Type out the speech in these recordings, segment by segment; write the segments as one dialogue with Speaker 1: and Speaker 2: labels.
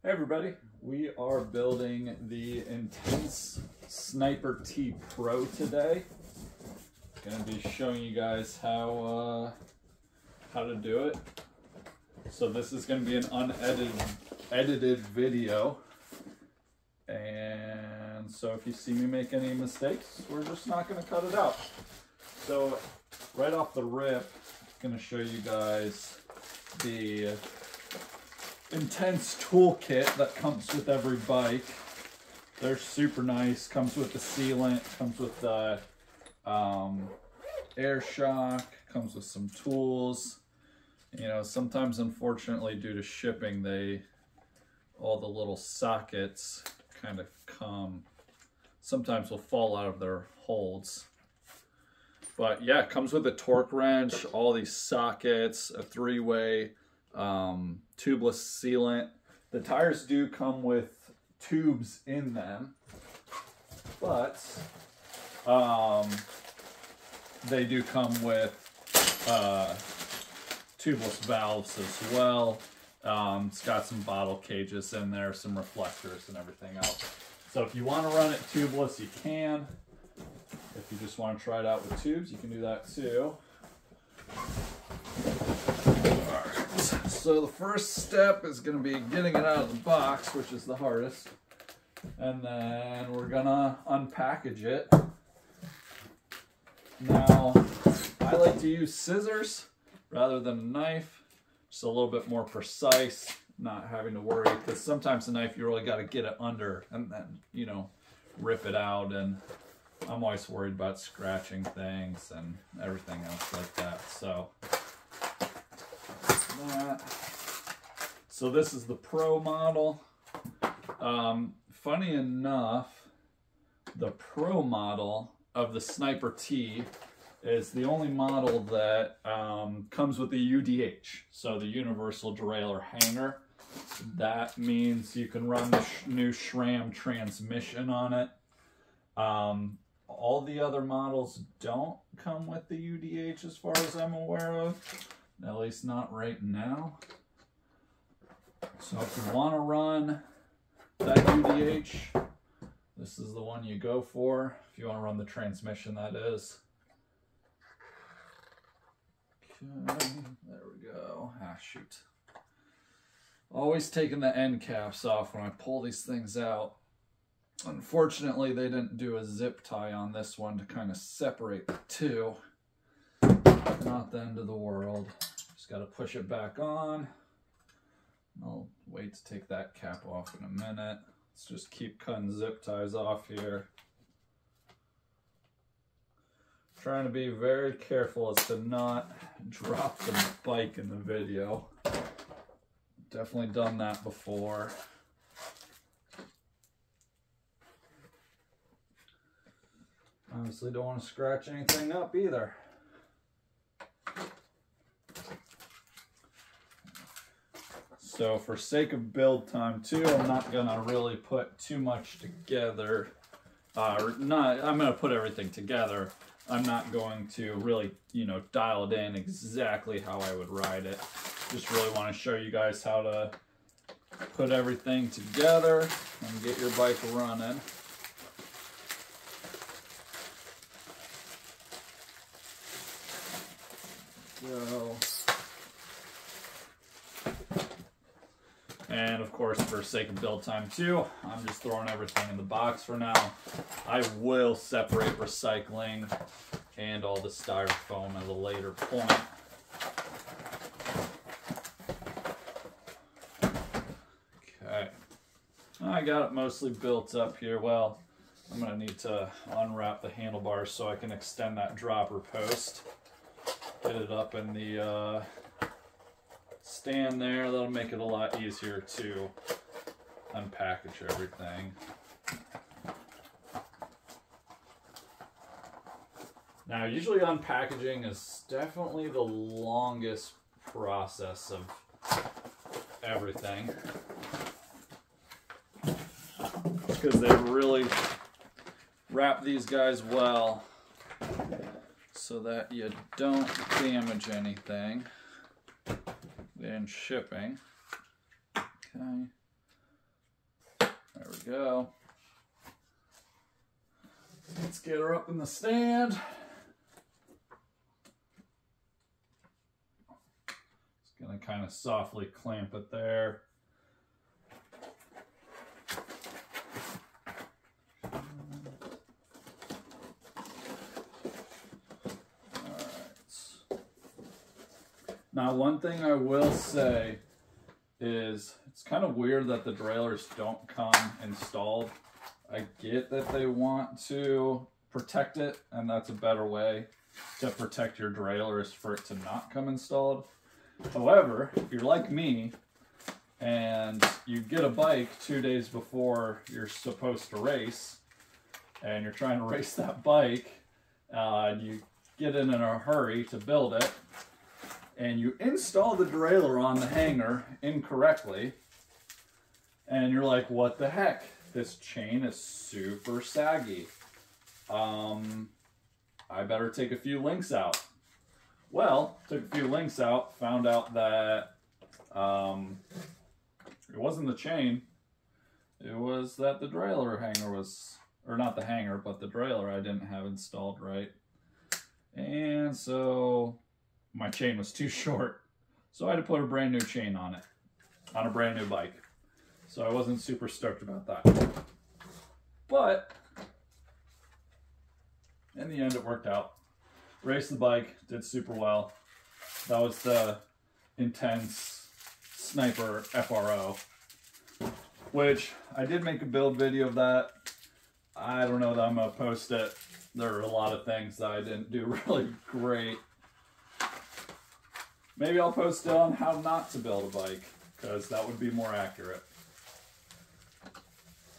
Speaker 1: Hey everybody, we are building the Intense Sniper T Pro today. Going to be showing you guys how to do it. So this is going to be an unedited video, and so if you see me make any mistakes, we're just not going to cut it out. So right off the rip, I'm going to show you guys the Intense toolkit that comes with every bike. They're super nice. Comes with the sealant, comes with the air shock, comes with some tools. You know, sometimes unfortunately due to shipping, all the little sockets kind of sometimes will fall out of their holds. But yeah, it comes with a torque wrench, all these sockets, a three-way tubeless sealant. The tires do come with tubes in them, but they do come with tubeless valves as well. It's got some bottle cages in there, some reflectors and everything else. So if you want to run it tubeless, you can. If you just want to try it out with tubes, you can do that too. So the first step is going to be getting it out of the box, which is the hardest. And then we're going to unpackage it. Now, I like to use scissors rather than a knife. Just a little bit more precise, not having to worry. Because sometimes the knife, you really got to get it under and then, you know, rip it out. And I'm always worried about scratching things and everything else like that. So this is the Pro model. Funny enough, the Pro model of the Sniper T is the only model that comes with the UDH, so the Universal Derailleur Hanger. That means you can run the new SRAM transmission on it. All the other models don't come with the UDH as far as I'm aware of, at least not right now. So if you want to run that UDH, this is the one you go for. If you want to run the transmission, that is. Okay, there we go. Ah, shoot. Always taking the end caps off when I pull these things out. Unfortunately, they didn't do a zip tie on this one to kind of separate the two. Not the end of the world. Just got to push it back on. I'll wait to take that cap off in a minute. Let's just keep cutting zip ties off here. Trying to be very careful as to not drop the bike in the video. Definitely done that before. Obviously don't want to scratch anything up either. So for sake of build time too, I'm not gonna really put too much together. I'm gonna put everything together. I'm not going to really, you know, dial it in exactly how I would ride it. Just really want to show you guys how to put everything together and get your bike running. So, and of course, for sake of build time too, I'm just throwing everything in the box for now. I will separate recycling and all the styrofoam at a later point. Okay, I got it mostly built up here. Well, I'm gonna need to unwrap the handlebars so I can extend that dropper post. Get it up in the stand there. That'll make it a lot easier to unpackage everything. Now, usually unpackaging is definitely the longest process of everything, because they really wrap these guys well so that you don't damage anything in shipping. Okay, we go. Let's get her up in the stand. Just gonna kind of softly clamp it there. Now, one thing I will say is it's kind of weird that the derailleurs don't come installed. I get that they want to protect it, and that's a better way to protect your derailleur is for it to not come installed. However, if you're like me and you get a bike 2 days before you're supposed to race, and you're trying to race that bike, you get in a hurry to build it, and you install the derailleur on the hanger incorrectly, and you're like, what the heck? This chain is super saggy. I better take a few links out. Well, took a few links out, found out that it wasn't the chain. It was that the derailleur hanger was, or not the hanger, but the derailleur I didn't have installed right. And so my chain was too short. So I had to put a brand new chain on it, on a brand new bike. So I wasn't super stoked about that. But in the end, it worked out. Raced the bike, did super well. That was the Intense Sniper FRO, which I did make a build video of that. I don't know that I'm gonna post it. There are a lot of things that I didn't do really great. Maybe I'll post it on how not to build a bike, because that would be more accurate.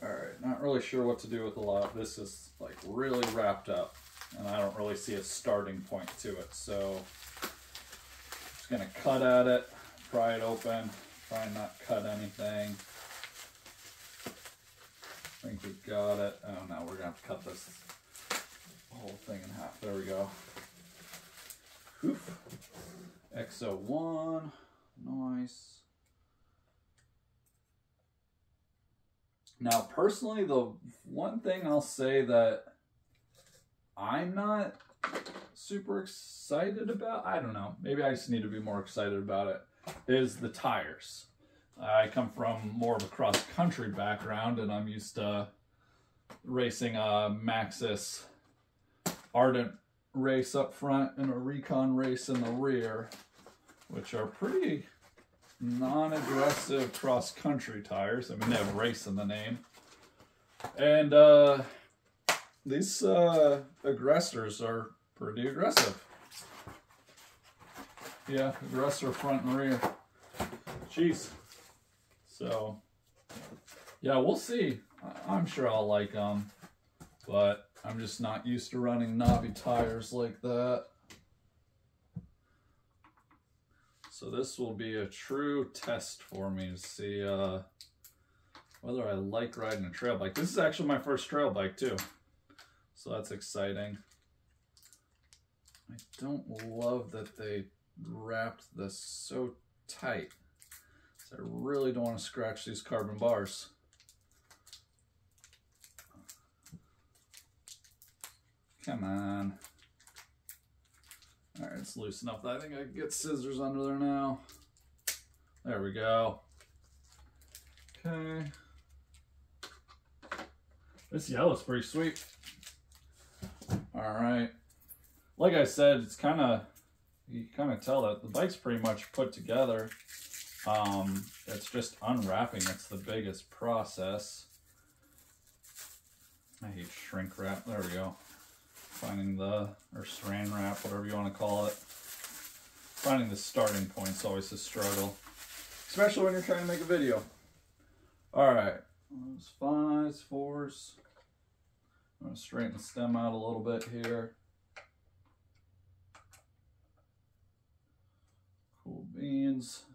Speaker 1: Alright, not really sure what to do with a lot. This is like really wrapped up, and I don't really see a starting point to it. So just gonna cut at it, pry it open, try and not cut anything. I think we got it. Oh no, we're gonna have to cut this whole thing in half. There we go. Oof. XO1, nice. Now, personally, the one thing I'll say that I'm not super excited about, I don't know, maybe I just need to be more excited about it, is the tires. I come from more of a cross-country background, and I'm used to racing a Maxxis Ardent race up front and a Recon race in the rear, which are pretty non-aggressive cross-country tires. I mean, they have race in the name. And these aggressors are pretty aggressive. Yeah, aggressor front and rear. Jeez. So, yeah, we'll see. I'm sure I'll like them, but I'm just not used to running knobby tires like that. So this will be a true test for me to see whether I like riding a trail bike. This is actually my first trail bike too, so that's exciting. I don't love that they wrapped this so tight. So I really don't want to scratch these carbon bars. Come on. All right, it's loose enough that I think I can get scissors under there now. There we go. Okay. This yellow's pretty sweet. All right. Like I said, it's kind of, you kind of tell that the bike's pretty much put together. It's just unwrapping. It's the biggest process. I hate shrink wrap. There we go. Finding the, or saran wrap, whatever you want to call it. Finding the starting point's always a struggle, especially when you're trying to make a video. All right, those 5s, 4s. I'm going to straighten the stem out a little bit here. Cool beans.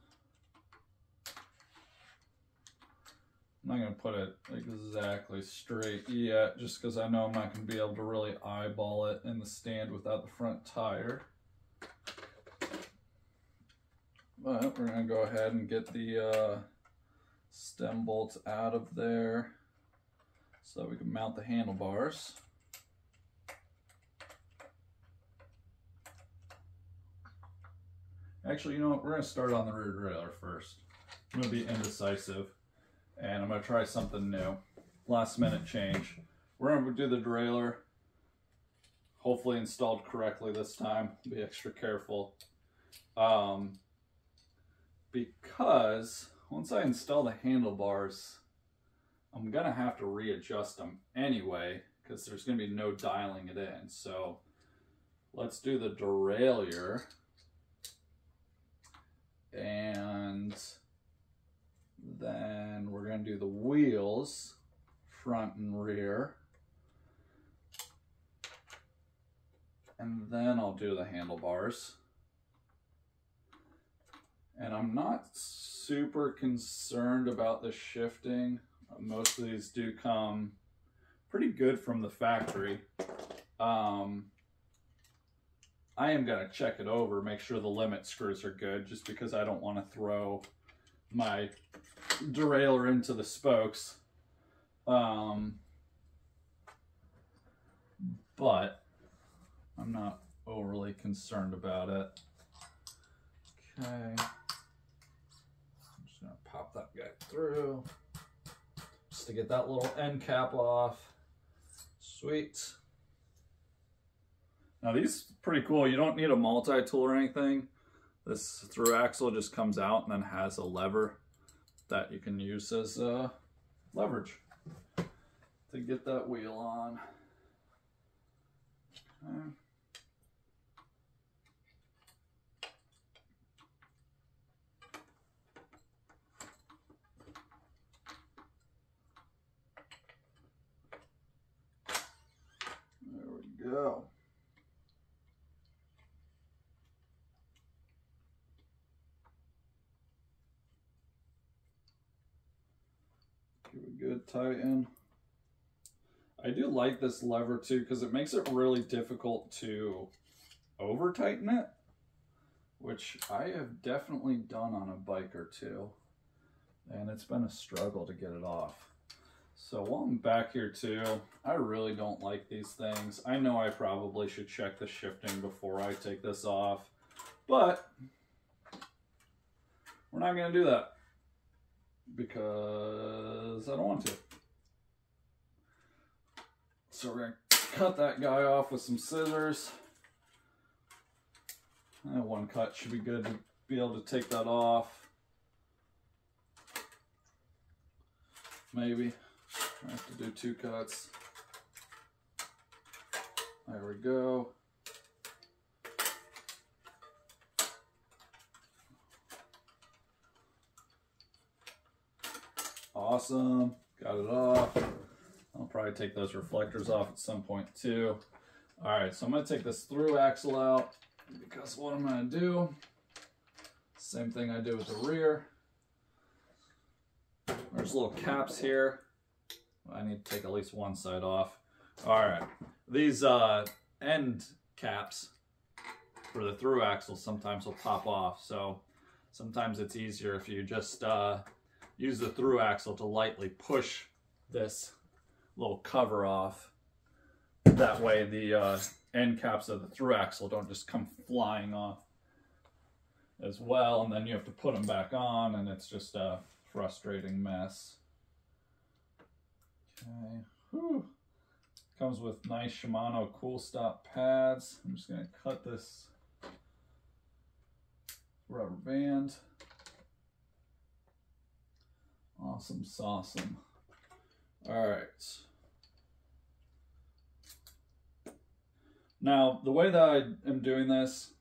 Speaker 1: I'm not going to put it exactly straight yet, just because I know I'm not going to be able to really eyeball it in the stand without the front tire. But we're going to go ahead and get the stem bolts out of there. so that we can mount the handlebars. Actually, you know what? We're going to start on the rear derailleur first. I'm going to be indecisive, and I'm going to try something new. Last minute change. We're going to do the derailleur. Hopefully installed correctly this time. Be extra careful. Because once I install the handlebars, I'm going to have to readjust them anyway, because there's going to be no dialing it in. So let's do the derailleur. And then we're going to do the wheels, front and rear. And then I'll do the handlebars. And I'm not super concerned about the shifting. Most of these do come pretty good from the factory. I am going to check it over, make sure the limit screws are good, just because I don't want to throw my derailleur into the spokes. But I'm not overly concerned about it. Okay. I'm just going to pop that guy through, just to get that little end cap off. Sweet. Now these are pretty cool. You don't need a multi-tool or anything. This through axle just comes out and then has a lever that you can use as leverage to get that wheel on. Okay. There we go. Give it a good tighten. I do like this lever too, because it makes it really difficult to over tighten it, which I have definitely done on a bike or two, and it's been a struggle to get it off. So while I'm back here too, I really don't like these things. I know I probably should check the shifting before I take this off, but we're not going to do that because I don't want to. So we're going to cut that guy off with some scissors. And one cut should be good to be able to take that off. Maybe. I have to do 2 cuts. There we go. Awesome. Got it off. I'll probably take those reflectors off at some point too. All right, so I'm going to take this through axle out, because what I'm going to do, same thing I do with the rear. There's little caps here. I need to take at least one side off. All right, these end caps for the through axle sometimes will pop off, so sometimes it's easier if you just use the through axle to lightly push this little cover off. That way the end caps of the through axle don't just come flying off as well, and then you have to put them back on, and it's just a frustrating mess. Okay. Whew. Comes with nice Shimano Cool Stop pads. I'm just going to cut this rubber band. Awesome sauceum. All right. Now, the way that I am doing this,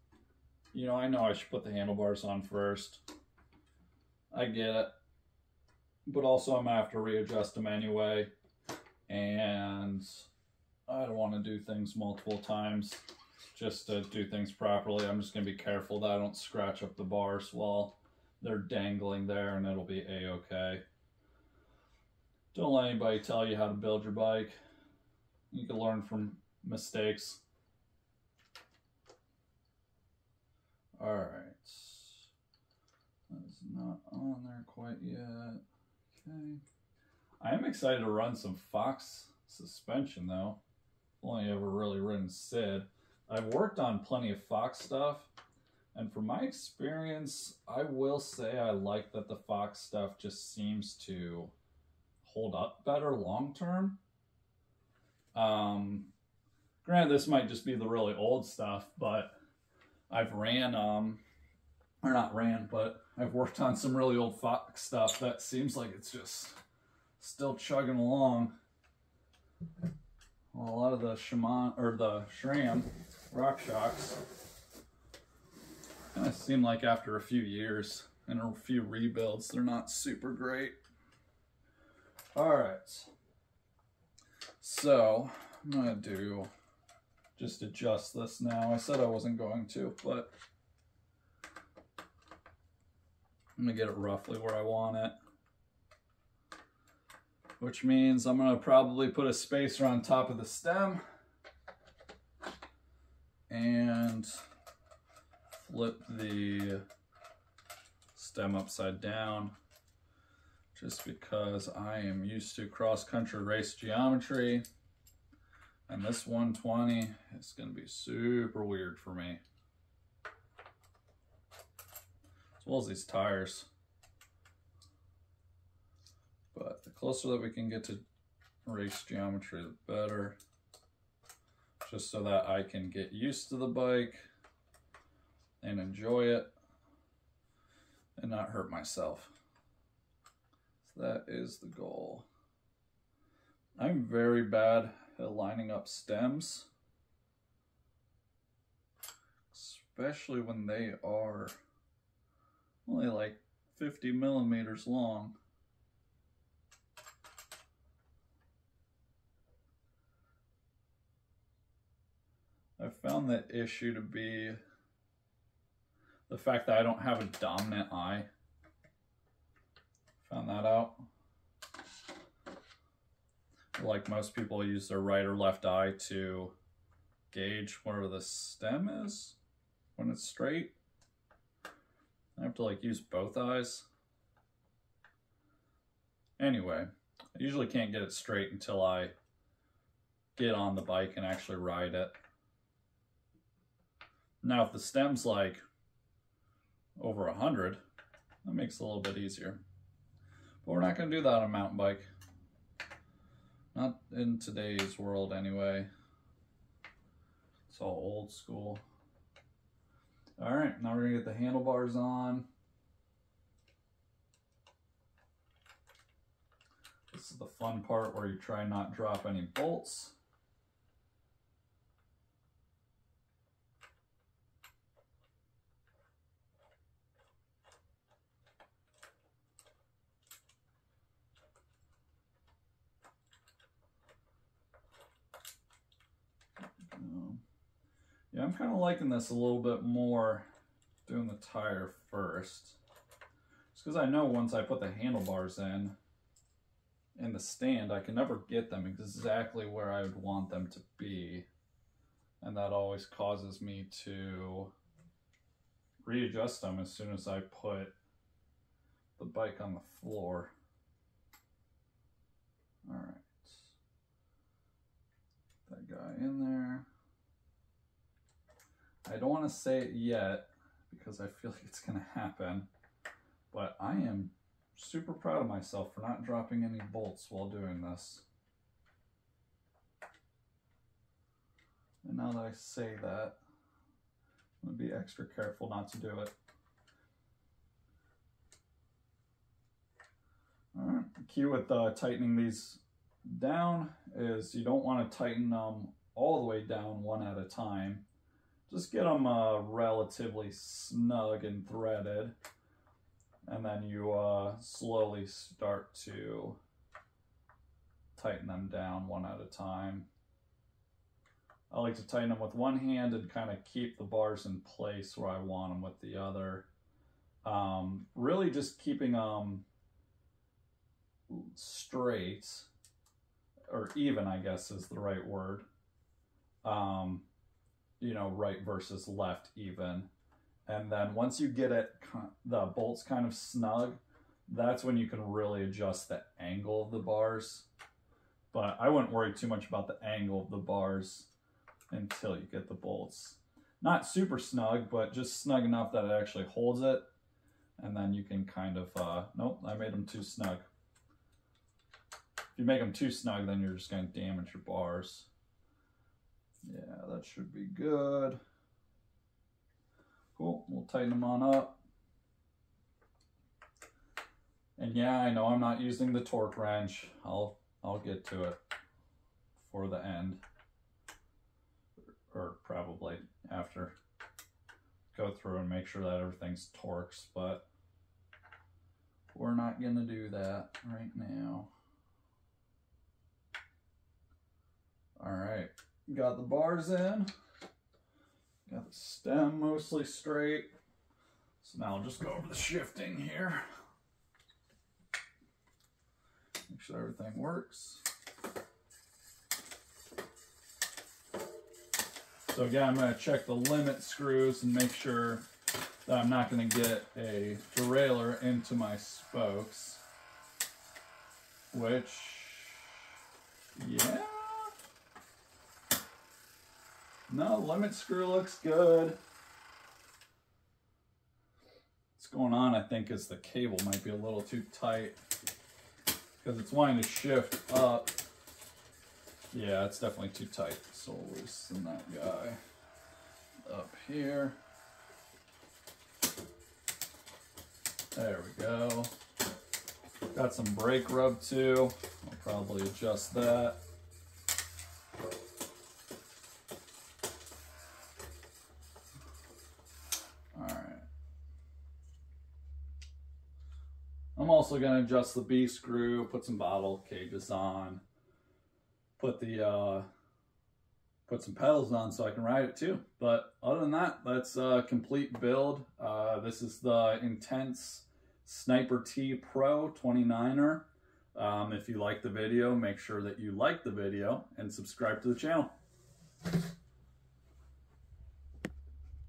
Speaker 1: you know I should put the handlebars on first. I get it. But also I'm going to have to readjust them anyway. And I don't want to do things multiple times just to do things properly. I'm just going to be careful that I don't scratch up the bars while they're dangling there, and it'll be a-okay. Don't let anybody tell you how to build your bike. You can learn from mistakes. All right. That is not on there quite yet. Okay. I am excited to run some Fox suspension though. Only ever really ridden Sid. I've worked on plenty of Fox stuff, and from my experience, I will say I like that the Fox stuff just seems to hold up better long term. Granted, this might just be the really old stuff, but I've ran, or not ran, but I've worked on some really old Fox stuff that seems like it's just still chugging along. Well, a lot of the SRAM RockShox kind of seem like after a few years and a few rebuilds, they're not super great. All right, so I'm gonna just adjust this now. I said I wasn't going to, but I'm gonna get it roughly where I want it. Which means I'm gonna probably put a spacer on top of the stem and flip the stem upside down, just because I am used to cross-country race geometry, and this 120 is gonna be super weird for me. As well as these tires. But the closer that we can get to race geometry, the better. Just so that I can get used to the bike and enjoy it and not hurt myself. So that is the goal. I'm very bad at lining up stems, especially when they are only like 50 millimeters long. I found that issue to be the fact that I don't have a dominant eye. Found that out. Like most people use their right or left eye to gauge where the stem is when it's straight. I have to like use both eyes. Anyway, I usually can't get it straight until I get on the bike and actually ride it. Now, if the stem's like over 100, that makes it a little bit easier. But we're not going to do that on a mountain bike. Not in today's world, anyway. It's all old school. All right, now we're going to get the handlebars on. This is the fun part where you try not to drop any bolts. Yeah, I'm kind of liking this a little bit more, doing the tire first. Just because I know once I put the handlebars in the stand, I can never get them exactly where I would want them to be. And that always causes me to readjust them as soon as I put the bike on the floor. All right. That guy in there. I don't want to say it yet because I feel like it's going to happen, but I am super proud of myself for not dropping any bolts while doing this. And now that I say that, I'm going to be extra careful not to do it. All right, the key with tightening these down is you don't want to tighten them all the way down one at a time. Just get them relatively snug and threaded, and then you slowly start to tighten them down one at a time. I like to tighten them with one hand and kind of keep the bars in place where I want them with the other. Really just keeping them straight, or even, I guess is the right word. You know, right versus left even. And then once you get it, the bolts kind of snug, that's when you can really adjust the angle of the bars. But I wouldn't worry too much about the angle of the bars until you get the bolts. Not super snug, but just snug enough that it actually holds it. And then you can kind of, nope, I made them too snug. If you make them too snug, then you're just going to damage your bars. Yeah, that should be good. Cool, we'll tighten them on up. And yeah, I know I'm not using the torque wrench. I'll get to it for the end. Or probably after. Go through and make sure that everything's torques, but we're not gonna do that right now. All right, got the bars in, got the stem mostly straight. So now I'll just go over the shifting here. Make sure everything works. So again, I'm going to check the limit screws and make sure that I'm not going to get a derailleur into my spokes. Which, yeah. No, limit screw looks good. What's going on, I think, is the cable might be a little too tight because it's wanting to shift up. Yeah, it's definitely too tight. So we'll loosen that guy up here. There we go. Got some brake rub too. I'll probably adjust that. All right. I'm also going to adjust the B screw, put some bottle cages on. Put some pedals on so I can ride it too. But other than that, that's a complete build. This is the Intense Sniper T Pro 29er. If you like the video, make sure that you like the video and subscribe to the channel.